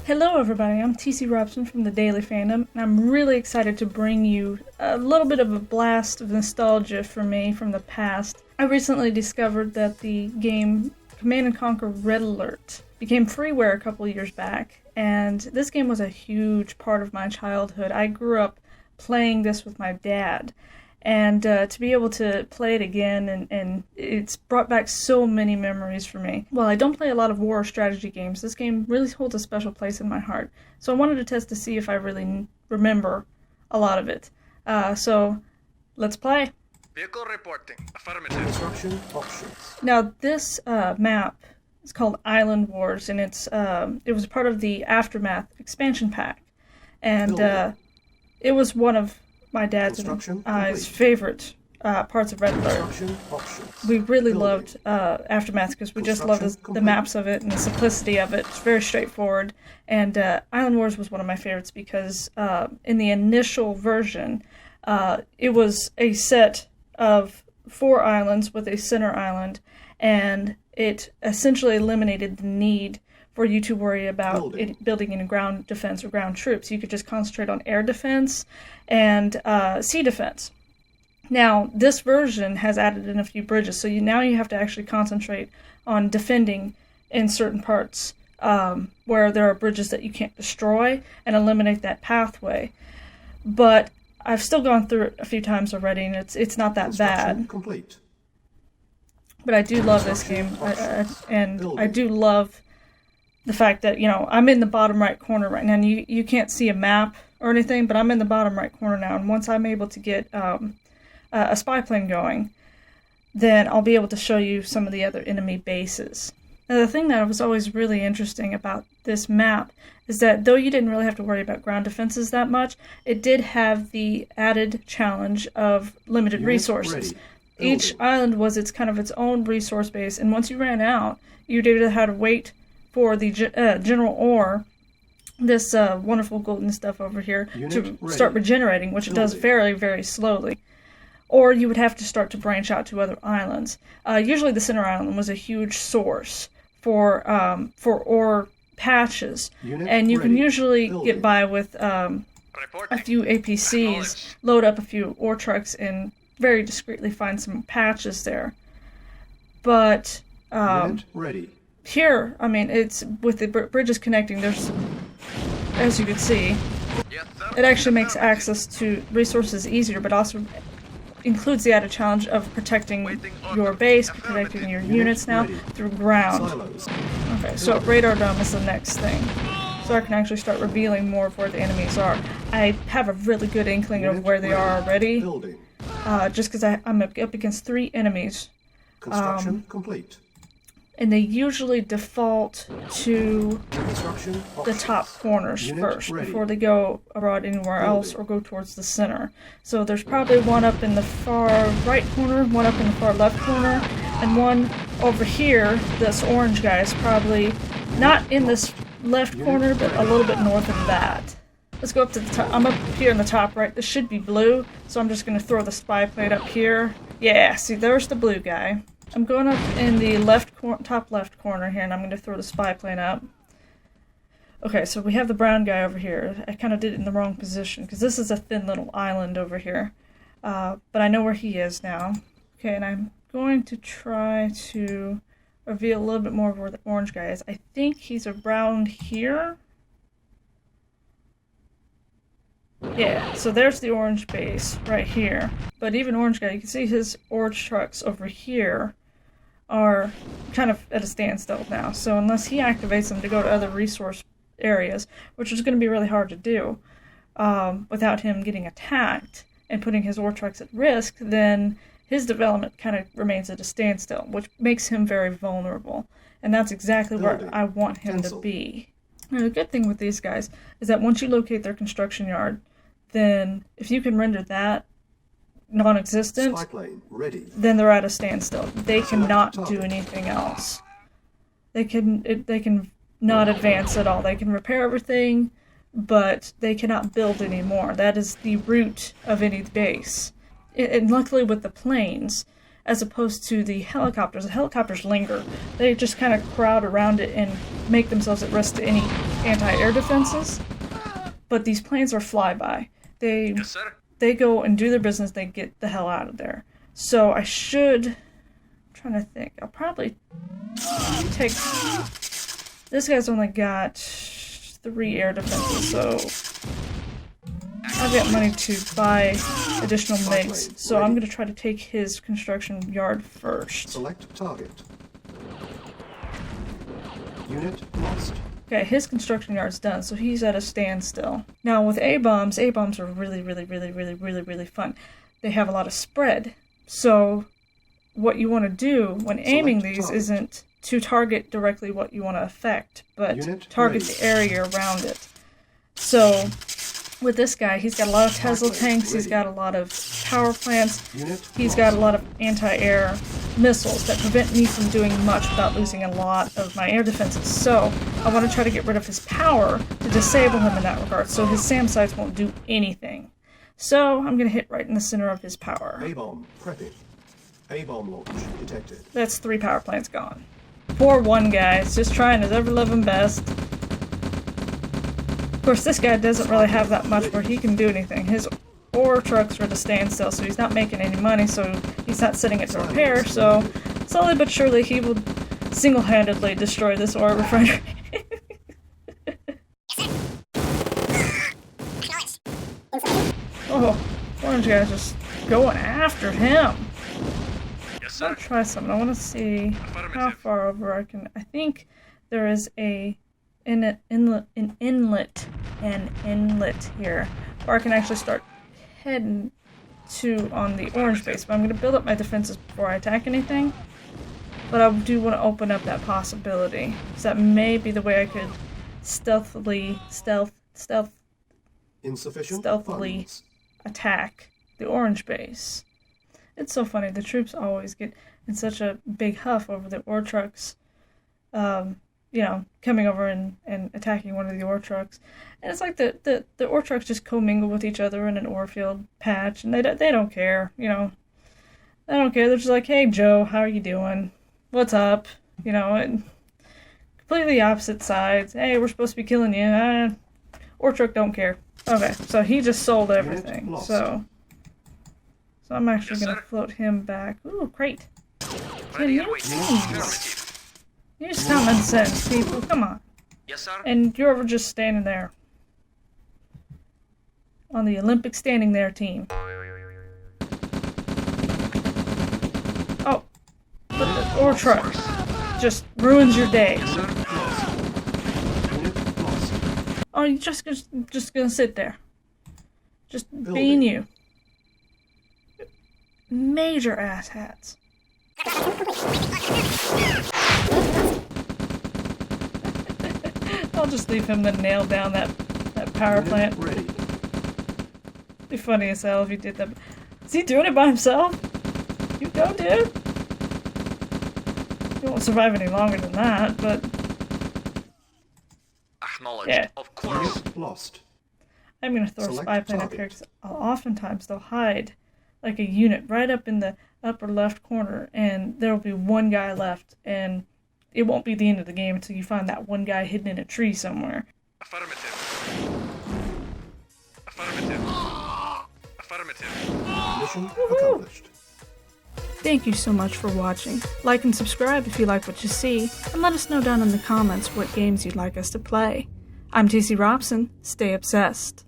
Hello everybody, I'm TC Robson from the Daily Fandom, and I'm really excited to bring you a little bit of a blast of nostalgia for me from the past. I recently discovered that the game Command & Conquer Red Alert became freeware a couple years back, and this game was a huge part of my childhood. I grew up playing this with my dad, and to be able to play it again, and it's brought back so many memories for me. While I don't play a lot of war or strategy games, this game really holds a special place in my heart. So I wanted to test to see if I really remember a lot of it. So let's play. Vehicle reporting. Affirmative. Construction options. Now this map is called Island Wars, and it was part of the Aftermath expansion pack, and it was one of my dad's and I's favorite parts of Red Alert. We really loved Aftermath because we just loved the maps of it and the simplicity of it. It's very straightforward, and Island Wars was one of my favorites because in the initial version, it was a set of 4 islands with a center island, and it essentially eliminated the need for you to worry about building any ground defense or ground troops. You could just concentrate on air defense and sea defense. Now, this version has added in a few bridges, so now you have to actually concentrate on defending in certain parts where there are bridges that you can't destroy and eliminate that pathway. But I've still gone through it a few times already, and it's not that bad. Complete. But I do love this game, and I do love the fact that, I'm in the bottom right corner right now, and you can't see a map or anything, but I'm in the bottom right corner now, and once I'm able to get a spy plane going, then I'll be able to show you some of the other enemy bases. Now, the thing that was always really interesting about this map is that though you didn't really have to worry about ground defenses that much, it did have the added challenge of limited resources. Each island was its own resource base, and once you ran out, you either had to wait for the general ore, this wonderful golden stuff over here, to start regenerating, which it does very, very slowly. Or you would have to start to branch out to other islands. Usually the center island was a huge source for ore patches, and you can usually get by with a few APCs, load up a few ore trucks, and very discreetly find some patches there. But here, it's with the bridges connecting, there's, as you can see, it actually makes access to resources easier, but also includes the added challenge of protecting your base, protecting your units now through ground. Okay, so radar dome is the next thing. So I can actually start revealing more of where the enemies are. I have a really good inkling of where they are already, just because I'm up against 3 enemies. Construction complete. And they usually default to the top corners first before they go abroad anywhere else or go towards the center. So there's probably one up in the far right corner, one up in the far left corner, and one over here. This orange guy is probably not in this left corner, but a little bit north of that. Let's go up to the top. I'm up here in the top right. This should be blue, so I'm just going to throw the spy plate up here. Yeah, see, there's the blue guy. I'm going up in the top left corner here, and I'm going to throw the spy plane up. Okay, so we have the brown guy over here. I kind of did it in the wrong position, because this is a thin little island over here. But I know where he is now. Okay, and I'm going to try to reveal a little bit more of where the orange guy is. I think he's around here. Yeah, so there's the orange base right here. But even orange guy, you can see his orange trucks over here are kind of at a standstill now. So unless he activates them to go to other resource areas, which is going to be really hard to do without him getting attacked and putting his ore trucks at risk, then his development kind of remains at a standstill, which makes him very vulnerable. And that's exactly where I want him to be. And the good thing with these guys is that once you locate their construction yard, then if you can render that non-existent, then they're at a standstill. They cannot do anything else. They can not advance at all. They can repair everything, but they cannot build anymore. That is the root of any base. And luckily with the planes, as opposed to the helicopters. The helicopters linger. They just kind of crowd around it and make themselves at risk to any anti-air defenses. But these planes are flyby. Yes, sir. They go and do their business, they get the hell out of there. So I should... I'm trying to think. I'll probably take... This guy's only got 3 air defenses, so... I've got money to buy additional MiGs, so I'm going to try to take his construction yard first. Select target. Unit lost. Okay, his construction yard's done, so he's at a standstill. Now with A-bombs are really fun. They have a lot of spread. So what you want to do when aiming these isn't to target directly what you want to affect, but target the area around it. So with this guy, he's got a lot of Tesla tanks, he's got a lot of power plants, he's got a lot of anti-air missiles that prevent me from doing much without losing a lot of my air defenses. So I want to try to get rid of his power to disable him in that regard, so his SAM sites won't do anything. So I'm going to hit right in the center of his power. A-bomb prepping. A-bomb launch detected. That's 3 power plants gone. Poor one guy, he's just trying his ever-loving best. Of course, this guy doesn't really have that much where he can do anything. His ore trucks are at a standstill, so he's not making any money, so he's not setting it to repair, so slowly but surely he will single-handedly destroy this ore refinery. Oh, orange guy's just going after him. Yes, I'll sir. try something. I want to see how far over I can. I think there is an inlet here where I can actually start heading to on the orange base. But I'm going to build up my defenses before I attack anything. But I do want to open up that possibility. So that may be the way I could stealthily attack the orange base. It's so funny. The troops always get in such a big huff over the ore trucks, you know, coming over and attacking one of the ore trucks. And it's like the ore trucks just commingle with each other in an ore field patch, and they don't care, you know. They don't care. They're just like, hey, Joe, how are you doing? What's up? You know, and completely opposite sides. Hey, we're supposed to be killing you. Ore truck don't care. Okay, so he just sold everything. So I'm actually going to float him back. Ooh, great. Use common sense, people. Come on. Yes, sir. And you're just standing there. On the Olympic standing there team. Oh. But the ore truck just ruins your day. Yes, sir. Oh, you're just gonna sit there. Just being you. Major asshats. I'll just leave him to nail down that power plant. It'd be funny as hell if he did that. Is he doing it by himself? You go, dude. He won't survive any longer than that, but Acknowledged. yeah. Of course. Lost. I'm gonna throw a spy plane up here because oftentimes they'll hide like a unit right up in the upper left corner, and there'll be one guy left, and it won't be the end of the game until you find that one guy hidden in a tree somewhere. Affirmative. Affirmative. Affirmative. Mission accomplished. Thank you so much for watching. Like and subscribe if you like what you see, and let us know down in the comments what games you'd like us to play. I'm TC Robson. Stay obsessed.